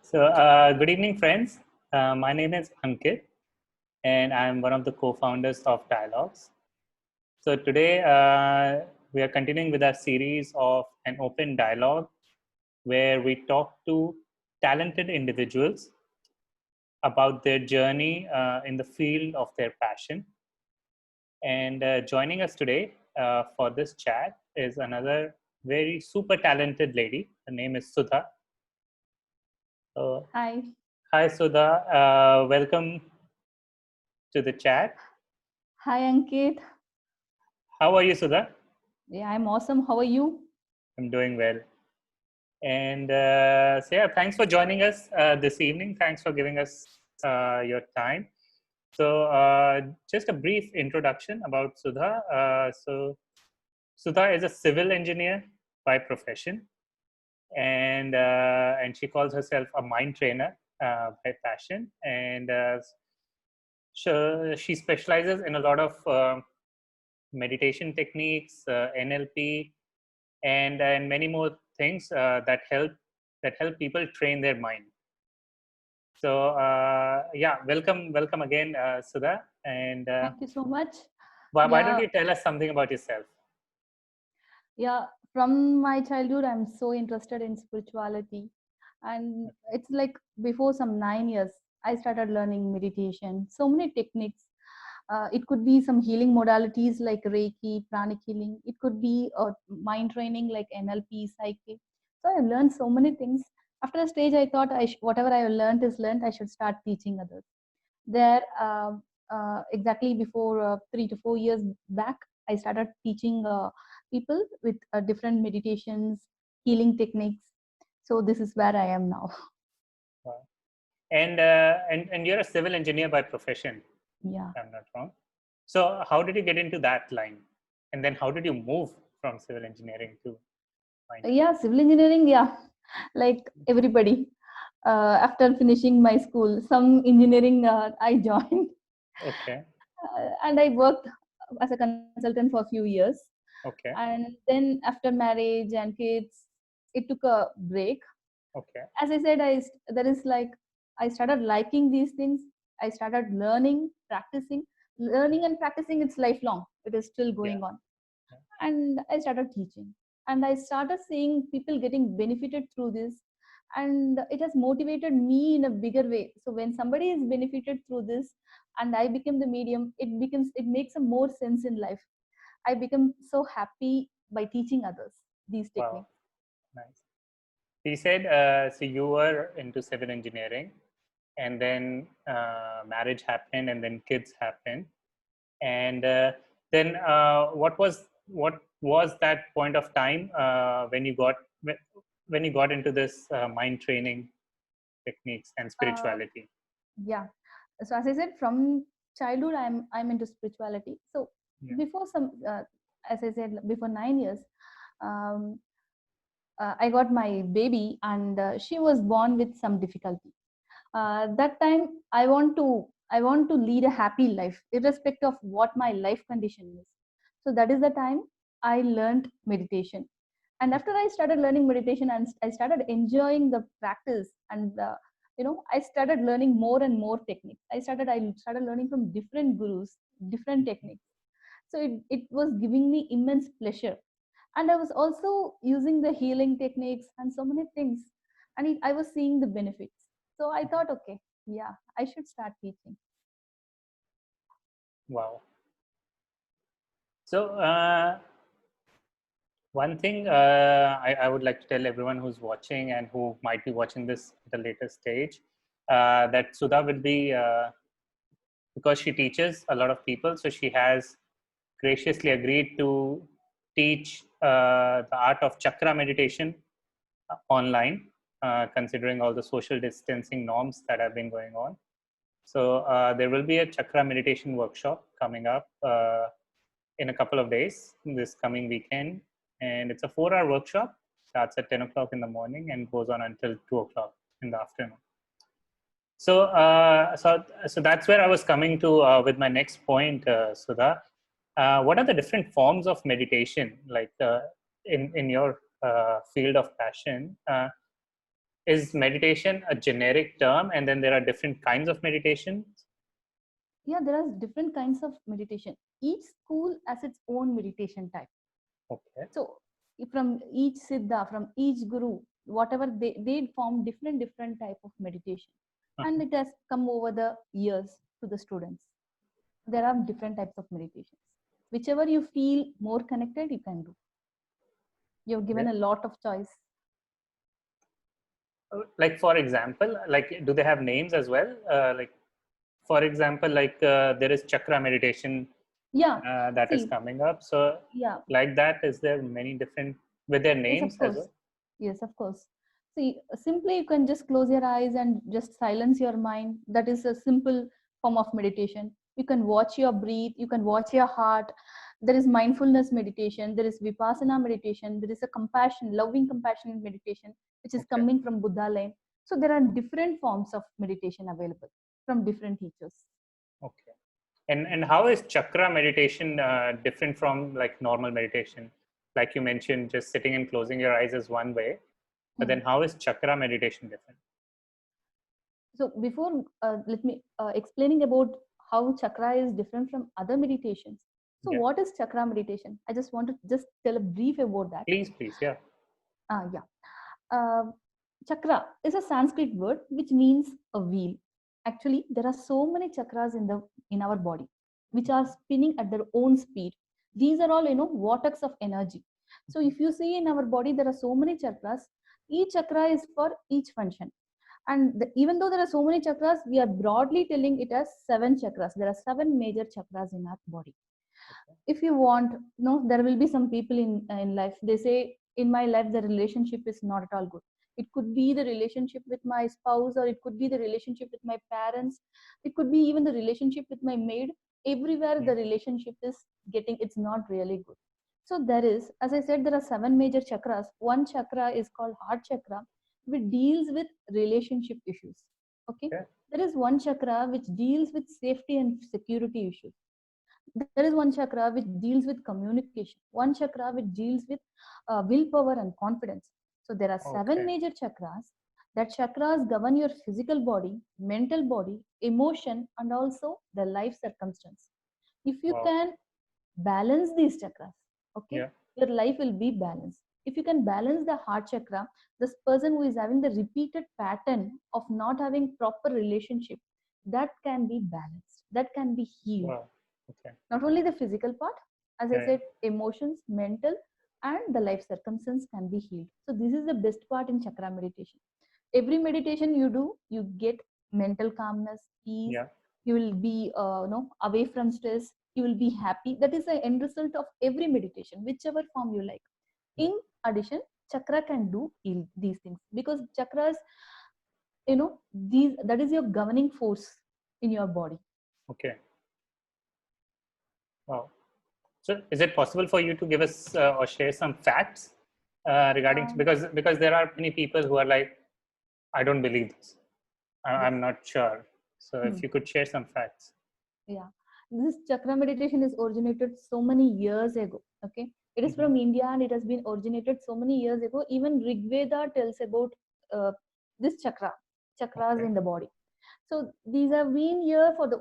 Good evening, friends. My name is Ankit, and I'm one of the co-founders of Dialogues. So today we are continuing with our series of an open dialogue where we talk to talented individuals about their journey in the field of their passion. And joining us today for this chat is another very super talented lady. Her name is Sudha. So, Hi. hi, Sudha. Welcome to the chat. Hi, Ankit. How are you, Sudha? Yeah, I'm awesome. How are you? I'm doing well. And thanks for joining us this evening. Thanks for giving us your time. Just a brief introduction about Sudha. Sudha is a civil engineer by profession, and she calls herself a mind trainer by passion. And she specializes in a lot of meditation techniques, NLP, and many more things that help people train their mind. Welcome again, Sudha. And Thank you so much. why don't Yeah, you tell us something about yourself? yeah. From my childhood, I'm so interested in spirituality. And it's like before some 9 years, I started learning meditation, so many techniques. It could be some healing modalities like Reiki, pranic healing. It could be mind training like NLP, Psyche. So I learned so many things. After a stage, I thought whatever I learned is learned. I should start teaching others. There, exactly before 3 to 4 years back, I started teaching people with different meditations, healing techniques. So this is where I am now. Wow. And you're a civil engineer by profession, Yeah. if I'm not wrong. So how did you get into that line? And then how did you move from civil engineering to mind Yeah, civil engineering, yeah. Like everybody, after finishing my school, some engineering I joined, training? Okay. and I worked as a consultant for a few years. Okay. And then after marriage and kids, it took a break. Okay. As I said, there is like I started liking these things. I started learning and practicing. It's lifelong. It is still Yeah. going on, and I started teaching, and I started seeing people getting benefited through this, and it has motivated me in a bigger way. So when somebody is benefited through this, and I became the medium, it makes a more sense in life. I become so happy by teaching others these Wow. techniques. Nice. He said, so you were into civil engineering, and then marriage happened, and then kids happened, and then what was that point of time when you got into this mind training techniques and Uh, spirituality? yeah. So as I said, from childhood, I'm into spirituality. So Yeah. before some, as I said, before 9 years, um, I got my baby, and she was born with some difficulty. That time, I want to lead a happy life, irrespective of what my life condition is. So that is the time I learned meditation. And after I started learning meditation, and I started enjoying the practice, and I started learning more and more techniques. I started learning from different gurus, different techniques. So it was giving me immense pleasure, and I was also using the healing techniques and so many things, and I was seeing the benefits. So I thought, okay, yeah, I should start teaching. Wow. So one thing I would like to tell everyone who's watching and who might be watching this at a later stage, that Sudha will be, because she teaches a lot of people, so she has graciously agreed to teach the art of chakra meditation online, considering all the social distancing norms that have been going on. So there will be a chakra meditation workshop coming up in a couple of days this coming weekend, and it's a 4-hour workshop. Starts at 10 o'clock in the morning and goes on until 2 o'clock in the afternoon. So that's where I was coming to with my next point, Sudha. What are the different forms of meditation, like in your field of passion? is meditation a generic term, and then there are different kinds of meditation? Yeah, there are different kinds of meditation. Each school has its own meditation type. Okay. So from each siddha, from each guru, whatever they form different type of meditation, and it has come over the years to the students. There are different types of meditations. Whichever you feel more connected, you can do. You're given a lot of choice. Like for example, like do they have names as well? Like for example, like there is chakra meditation Yeah. that is See, coming up. So yeah. like that, is there many different with their Yes, names of as course. well? Yes, of course. See, simply you can just close your eyes and just silence your mind. That is a simple form of meditation. You can watch your breathe, you can watch your heart. There is mindfulness meditation, there is vipassana meditation, there is a compassion, loving compassion meditation, which is Okay. coming from Buddha lane. So there are different forms of meditation available from different teachers. Okay. And how is chakra meditation different from like normal meditation? Like you mentioned, just sitting and closing your eyes is one way, but then how is chakra meditation different? So before let me explaining about how chakra is different from other meditations. So Yeah. what is chakra meditation? I just want to just tell a brief about that. Please, yeah. Yeah. Uh, Chakra is a Sanskrit word which means a wheel. Actually, there are so many chakras in our body which are spinning at their own speed. These are all vortex of energy. So if you see in our body there are so many chakras, each chakra is for each function. And even though there are so many chakras, we are broadly telling it as 7 chakras. There are 7 major chakras in our body. If you want, there will be some people in life. They say, in my life, the relationship is not at all good. It could be the relationship with my spouse, or it could be the relationship with my parents. It could be even the relationship with my maid. Everywhere the relationship is it's not really good. So there is, as I said, there are 7 major chakras. One chakra is called heart chakra, which deals with relationship issues. Okay. There is one chakra which deals with safety and security issues. There is one chakra which deals with communication, one chakra which deals with willpower and confidence. So there are 7 major chakras. That chakras govern your physical body, mental body, emotion, and also the life circumstance. If you can balance these chakras, okay, your life will be balanced. If you can balance the heart chakra, this person who is having the repeated pattern of not having proper relationship, that can be balanced, that can be healed. Not only the physical part, as I said, emotions, mental, and the life circumstance can be healed. So this is the best part in chakra meditation. Every meditation you do, you get mental calmness, peace. You will be away from stress. You will be happy. That is the end result of every meditation, whichever form you like. In addition, chakra can do these things, because chakras, that is your governing force in your body. Okay. Wow. So is it possible for you to give us or share some facts regarding, because there are many people who are like, I don't believe this. I'm not sure. So if you could share some facts. Yeah, this chakra meditation is originated so many years ago. Okay, it is from India and it has been originated so many years ago. Even Rig Veda tells about this chakras in the body. So these have been here for the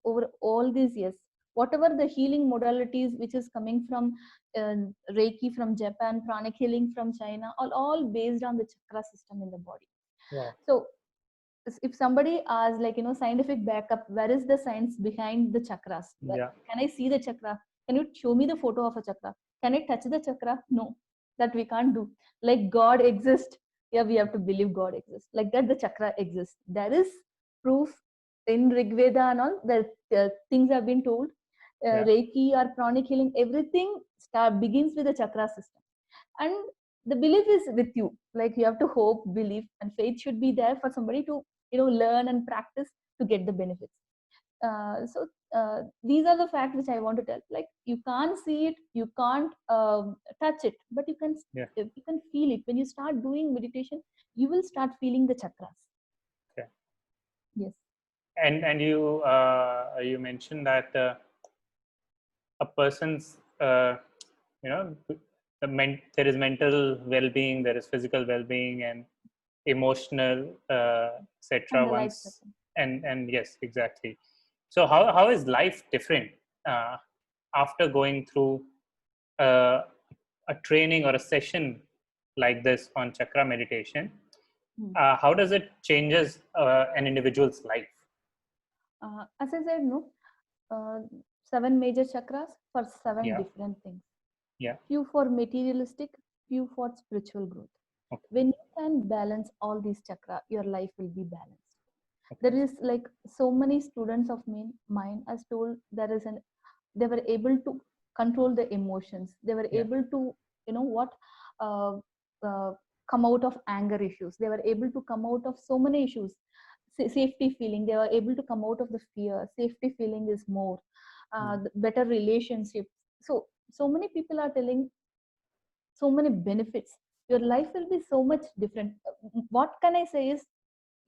over all these years. Whatever the healing modalities which is coming from Reiki from Japan, pranic healing from China, all based on the chakra system in the body. So if somebody asks, like, scientific backup, where is the science behind the chakras? Can I see the chakra? Can you show me the photo of a chakra? Can I touch the chakra? No, that we can't do. Like God exists, yeah, we have to believe God exists. Like that, the chakra exists. There is proof in Rig Veda and all that things have been told. Reiki or pranic healing, everything begins with the chakra system. And the belief is with you. Like you have to hope, believe, and faith should be there for somebody to learn and practice to get the benefits. These are the facts which I want to tell. Like you can't see it, you can't touch it, but you can feel it. When you start doing meditation, you will start feeling the chakras. Yes. And you mentioned that a person's there is mental well-being, there is physical well-being, and emotional, etc. And the life Once cycle. and yes, exactly. So how is life different uh, after going through uh, a training or a session like this on chakra meditation? Hmm. How does it changes an individual's life? As I said, no, uh, 7 major chakras for 7 Yeah, different things. yeah, Few for materialistic, few for spiritual growth. okay, When you can balance all these chakra, your life will be balanced. There okay, is like so many students of mine as told there is an they were able to control the emotions. They were yeah, able to what uh, uh, come out of anger issues. They were able to come out of so many issues. Safety feeling. They were able to come out of the fear. Safety feeling is more. mm, Better relationships. So many people are telling so many benefits. Your life will be so much different. What can I say is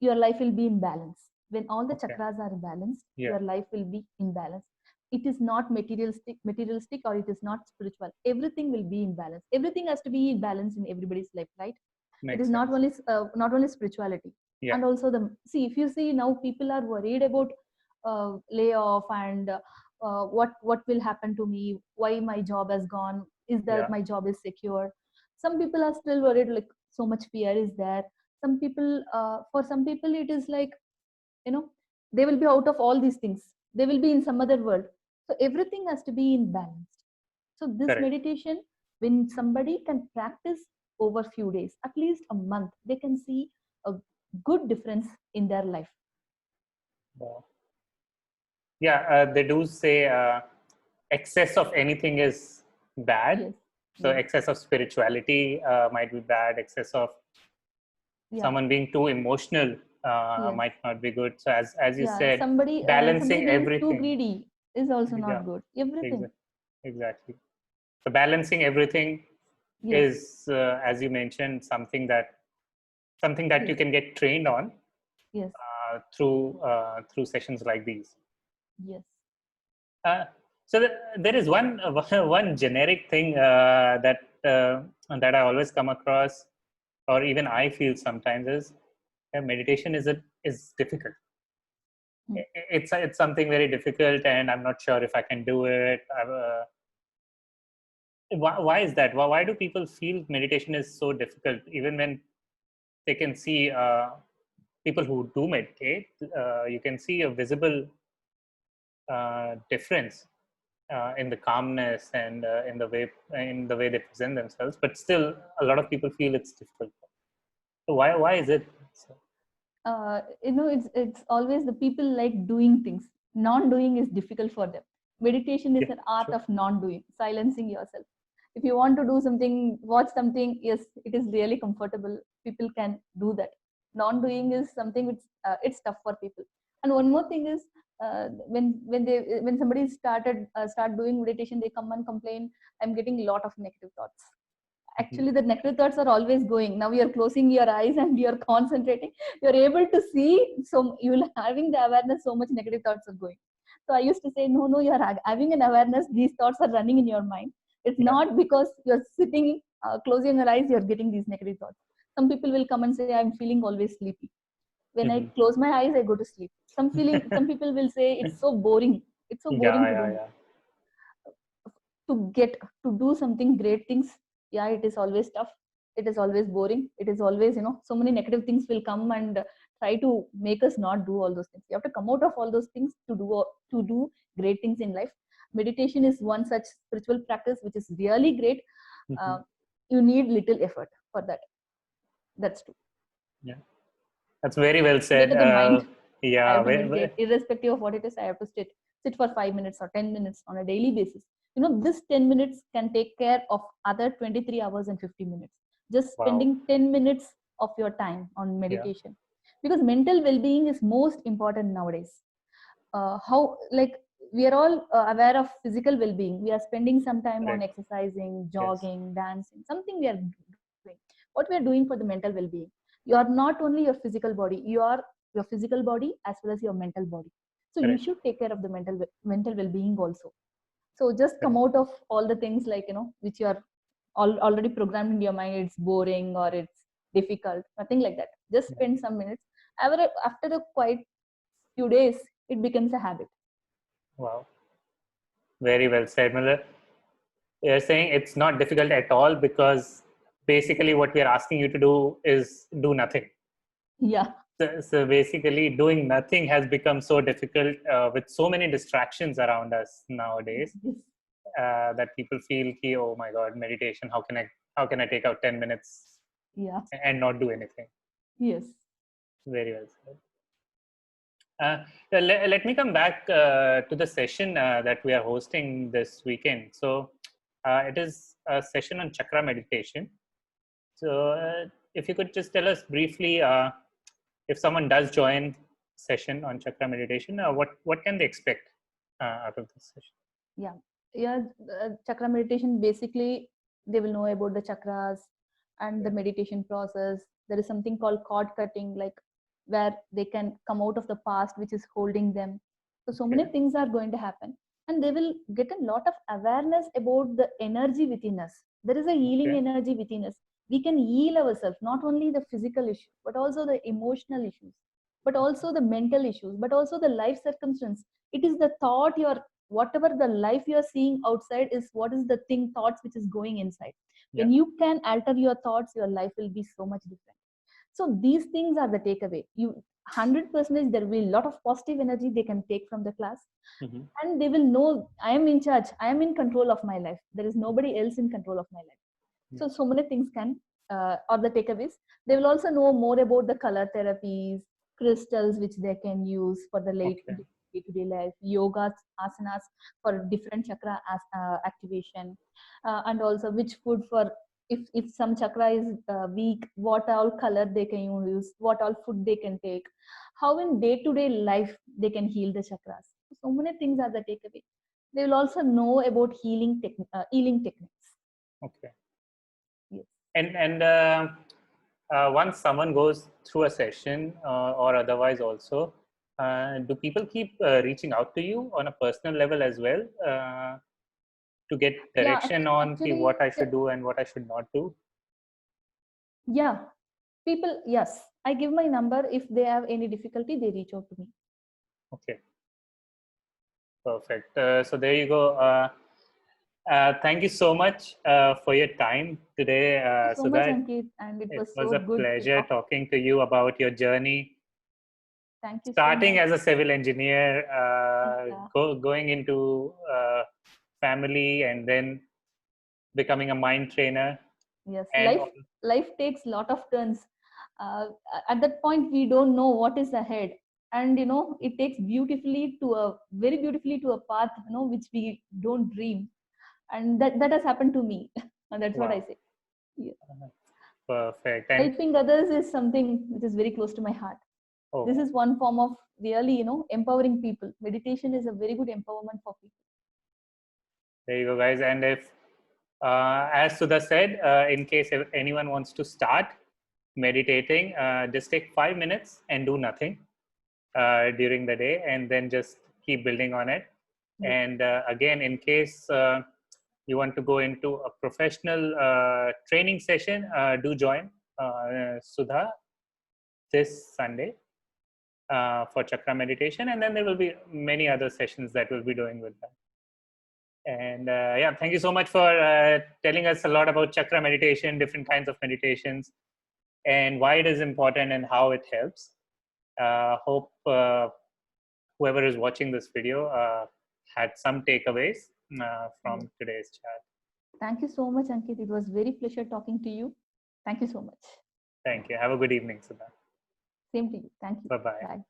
your life will be in balance. When all the okay, chakras are balanced, yeah, your life will be in balance. It is not materialistic, or it is not spiritual. Everything will be in balance. Everything has to be in balance in everybody's life, right? It is makes sense. not only spirituality. Yeah, And also the see, if you see now, people are worried about layoff, and what will happen to me, why my job has gone, is that yeah, my job is secure. Some people are still worried, like so much fear is there. Some people, for some people it is like, you know they will be out of all these things, they will be in some other world. So everything has to be in balance. So this correct. meditation, when somebody can practice over few days, at least a month, they can see a good difference in their life. Wow. Yeah, they do say excess of anything is bad. Yes, So yes, excess of spirituality might be bad. Excess of yeah, someone being too emotional yes, might not be good. So as you yeah. said, Somebody balancing being too everything. greedy is also Yeah, not good. Everything. exactly. So balancing everything Yes, is, as you mentioned, something that yes, you can get trained on yes, through sessions like these. yes. Uh, so there is one one generic thing that I always come across, or even I feel sometimes is meditation is difficult. Hmm. It's something very difficult, and I'm not sure if I can do it. Why is that? Why do people feel meditation is so difficult, even when they can see people who do meditate? You can see a visible difference in the calmness and in the way they present themselves, but still a lot of people feel it's difficult. So why is it so? It's always the people like doing things. Non-doing is difficult for them. Meditation is Yeah, an art true. of non-doing, silencing yourself. If you want to do something, watch something, yes, it is really comfortable. People can do that. Non-doing is something which it's tough for people. And one more thing is, when somebody start doing meditation, they come and complain, I'm getting a lot of negative thoughts. Mhm. Actually, the negative thoughts are always going. Now you're closing your eyes and you're concentrating, you're able to see, so you're having the awareness, so much negative thoughts are going. So I used to say, no, you're having an awareness, these thoughts are running in your mind. It's Yeah. not because you're sitting, closing your eyes, you're getting these negative thoughts. Some people will come and say, I'm feeling always sleepy. When I Mhm. close my eyes, I go to sleep. Some people will say, it's so boring, it's so boring Yeah, to yeah, do. yeah. To do something great things, yeah, it is always tough, it is always boring, it is always, so many negative things will come and try to make us not do all those things. You have to come out of all those things to do great things in life. Meditation is one such spiritual practice which is really great. Mhm. uh, you need little effort for that. That's true. Yeah, that's very well To get said. to the mind, I Yeah, have to meditate irrespective of what it is. I have to sit for 5 minutes or 10 minutes on a daily basis. This 10 minutes can take care of other 23 hours and 50 minutes. Just wow. spending 10 minutes of your time on Yeah, meditation, because mental well-being is most important nowadays. How, like, we are all aware of physical well-being. We are spending some time on correct. exercising, Yes. jogging, dancing, something we are doing. What we are doing for the mental well-being, you are not only your physical body, you are your physical body as well as your mental body. So you Correct. should take care of the mental well-being also. So just come Correct. out of all the things, like, which you are already programmed in your mind, it's boring or it's difficult, nothing like that. Just Yeah. spend some minutes. After a quite few days, it becomes a habit. Wow. Very well said, Miller. You're saying it's not difficult at all because basically what we are asking you to do is do nothing. Yeah. So basically, doing nothing has become so difficult with so many distractions around us nowadays Yes. that people feel, ki, oh my God, meditation. How can I take out 10 minutes Yeah. and not do anything? Yes. Very well said. Let me come back to the session that we are hosting this weekend. So it is a session on chakra meditation. So if you could just tell us briefly, if someone does join session on chakra meditation, what can they expect out of this session? Yeah. Chakra meditation, basically they will know about the chakras and the Yeah. meditation process. There is something called cord cutting, like where they can come out of the past which is holding them. So many Okay. things are going to happen, and they will get a lot of awareness about the energy within us. There is a healing Okay. energy within us. We can heal ourselves, not only the physical issue but also the emotional issues, but also the mental issues, but also the life circumstance. It is the thought, your whatever the life you are seeing outside is what is the thing, thoughts which is going inside. Yeah. When you can alter your thoughts, your life will be so much different. So these things are the takeaway. You 100% there will be a lot of positive energy they can take from the class, Mm-hmm. and they will know I am in charge, I am in control of my life, there is nobody else in control of my life. Yeah. So many things can or the takeaways. They will also know more about the color therapies, crystals which they can use for the Okay. day-to-day life, yoga asanas for different chakra activation, and also which food for, if some chakra is weak, what all color they can use, what all food they can take, how in day-to-day life they can heal the chakras. So many things are the takeaway. They will also know about healing techniques. Okay. Yes. And once someone goes through a session or otherwise also, do people keep reaching out to you on a personal level as well to get Yeah, direction on actually, what I should do and what I should not do? yeah, people, yes. I give my number. If they have any difficulty, they reach out to me. Okay, perfect. So there you go. Thank you so much for your time today, Thank you so much, Sudha. Ankit, and it It was was so a good to pleasure talk with you. talking to you about your journey, Thank you so starting much. as a civil engineer, Yeah, going into family, and then becoming a mind trainer. yes. And Life takes lot of turns. Uh, at that point, we don't know what is ahead, and it takes beautifully to a very beautifully to a path, which we don't dream, and that has happened to me. And that's what I wow, say. Yeah. perfect. And Helping others is something which is very close to my heart. This oh, is one form of really empowering people. Meditation is a very good empowerment for people. there you go, guys. And if, as Sudha said, in case if anyone wants to start meditating, just take 5 minutes and do nothing during the day, and then just keep building on it. Yes. And again, in case you want to go into a professional training session, do join Sudha this Sunday for chakra meditation, and then there will be many other sessions that we'll be doing with that. And yeah, thank you so much for telling us a lot about chakra meditation, different kinds of meditations, and why it is important and how it helps. Hope whoever is watching this video had some takeaways from Yes. today's chat. Thank you so much, Ankit. It was very pleasure talking to you. Thank you so much. Thank you. Have a good evening, Sudha. Same to you. Thank you. Bye bye. Bye.